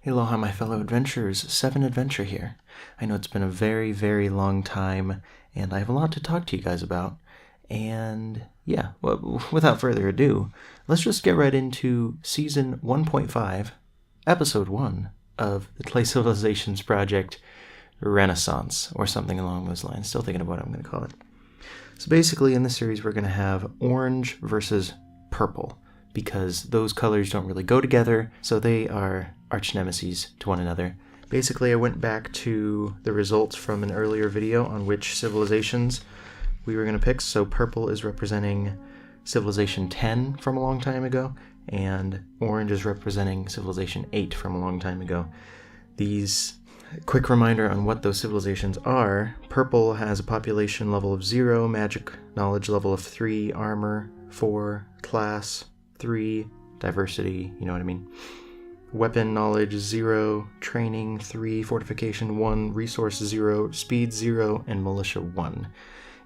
Aloha, my fellow adventurers. Sevenadventure here. I know it's been a very, very long time, and I have a lot to talk to you guys about. And yeah, well, without further ado, let's just get right into Season 1.5, Episode 1 of the Clay Civilizations Project Renaissance, or something along those lines. Still thinking of what I'm going to call it. So basically, in this series, we're going to have orange versus purple, because those colors don't really go together, so they are arch nemesis to one another. Basically, I went back to the results from an earlier video on which civilizations we were going to pick. So purple is representing Civilization 10 from a long time ago, and orange is representing Civilization 8 from a long time ago. Quick reminder on what those civilizations are. Purple has a population level of 0, magic knowledge level of 3, armor 4, class 3, diversity, you know what I mean. Weapon knowledge 0, training 3, fortification 1, resource 0, speed 0, and militia 1.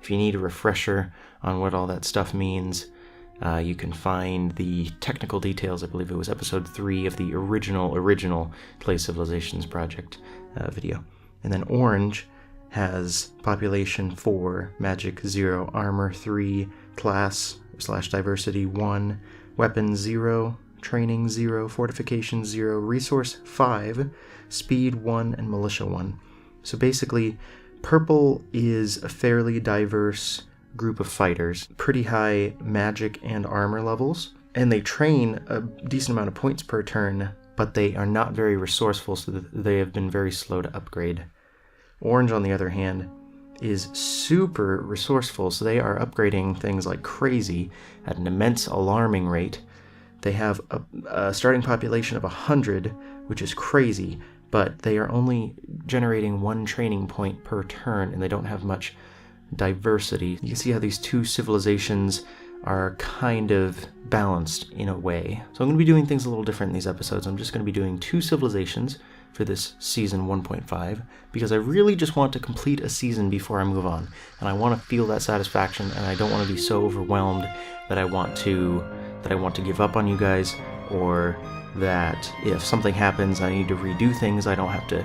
If you need a refresher on what all that stuff means, you can find the technical details. I believe it was episode 3 of the original Clay Civilizations Project video. And then orange has population 4, magic 0, armor 3, class / diversity 1, weapon 0, training 0, fortification 0, resource 5, speed 1, and militia 1. So basically, purple is a fairly diverse group of fighters, pretty high magic and armor levels, and they train a decent amount of points per turn, but they are not very resourceful, so they have been very slow to upgrade. Orange, on the other hand, is super resourceful, so they are upgrading things like crazy at an immense, alarming rate. They have a starting population of 100, which is crazy, but they are only generating 1 training point per turn, and they don't have much diversity. You can see how these two civilizations are kind of balanced in a way. So I'm going to be doing things a little different in these episodes. I'm just going to be doing 2 civilizations for this season 1.5, because I really just want to complete a season before I move on, and I want to feel that satisfaction, and I don't want to be so overwhelmed that I want to give up on you guys, or that if something happens I need to redo things, I don't have to,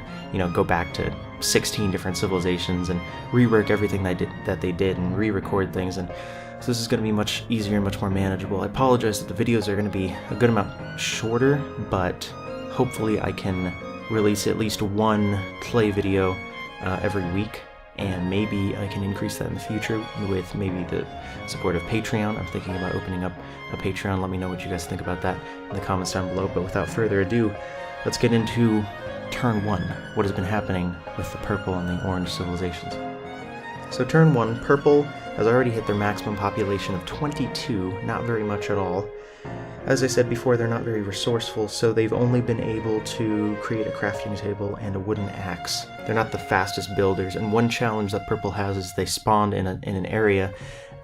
go back to 16 different civilizations and rework everything that they did and re-record things. And so this is going to be much easier and much more manageable. I apologize that the videos are going to be a good amount shorter, but hopefully I can release at least 1 Clay video every week, and maybe I can increase that in the future with maybe the support of Patreon. I'm thinking about opening up a Patreon. Let me know what you guys think about that in the comments down below. But without further ado, let's get into turn 1, what has been happening with the purple and the orange civilizations. So turn 1, purple has already hit their maximum population of 22, not very much at all. As I said before, they're not very resourceful, so they've only been able to create a crafting table and a wooden axe. They're not the fastest builders, and one challenge that purple has is they spawned in an area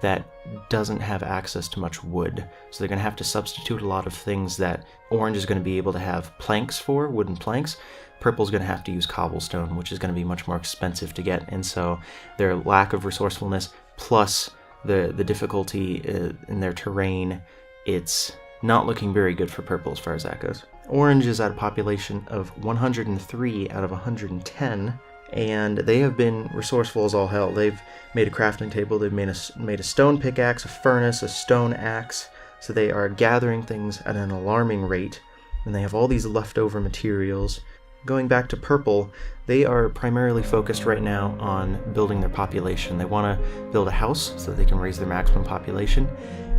that doesn't have access to much wood. So they're going to have to substitute a lot of things that orange is going to be able to have planks for, wooden planks. Purple's going to have to use cobblestone, which is going to be much more expensive to get, and so their lack of resourcefulness plus the difficulty in their terrain, it's not looking very good for purple as far as that goes. Orange is at a population of 103 out of 110, and they have been resourceful as all hell. They've made a crafting table, they've made a stone pickaxe, a furnace, a stone axe, so they are gathering things at an alarming rate, and they have all these leftover materials. Going back to purple, they are primarily focused right now on building their population. They want to build a house so that they can raise their maximum population,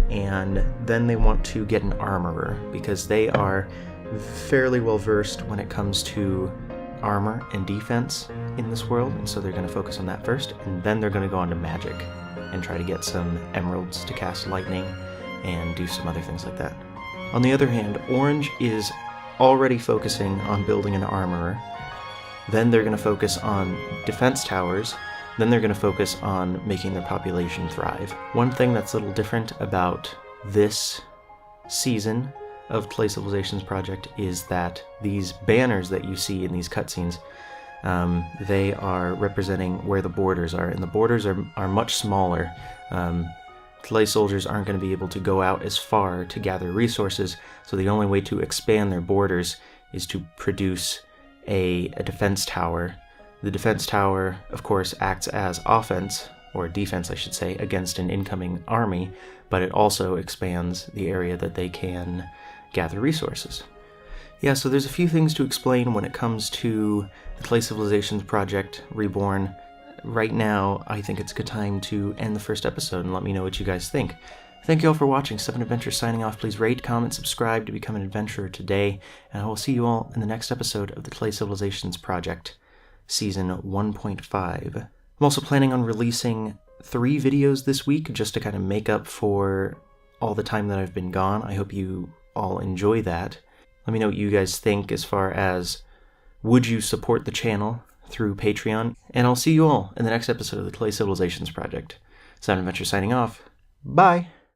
and then they want to get an armorer, because they are fairly well versed when it comes to armor and defense in this world, and so they're going to focus on that first, and then they're going to go on to magic and try to get some emeralds to cast lightning and do some other things like that. On the other hand, orange is already focusing on building an armorer, then they're going to focus on defense towers, then they're going to focus on making their population thrive. One thing that's a little different about this season of Clay Civilizations Project is that these banners that you see in these cutscenes, they are representing where the borders are, and the borders are much smaller. Clay soldiers aren't going to be able to go out as far to gather resources, so the only way to expand their borders is to produce a defense tower. The defense tower, of course, acts as offense, or defense, I should say, against an incoming army, but it also expands the area that they can gather resources. Yeah, so there's a few things to explain when it comes to the Clay Civilizations project, Reborn. Right now, I think it's a good time to end the first episode and let me know what you guys think. Thank you all for watching. Sevenadventure signing off. Please rate, comment, subscribe to become an adventurer today, and I will see you all in the next episode of the Clay Civilizations project, Season 1.5. I'm also planning on releasing 3 videos this week just to kind of make up for all the time that I've been gone. I hope you all enjoy that. Let me know what you guys think as far as would you support the channel through Patreon, and I'll see you all in the next episode of the Clay Civilizations project. Sevenadventure signing off. Bye!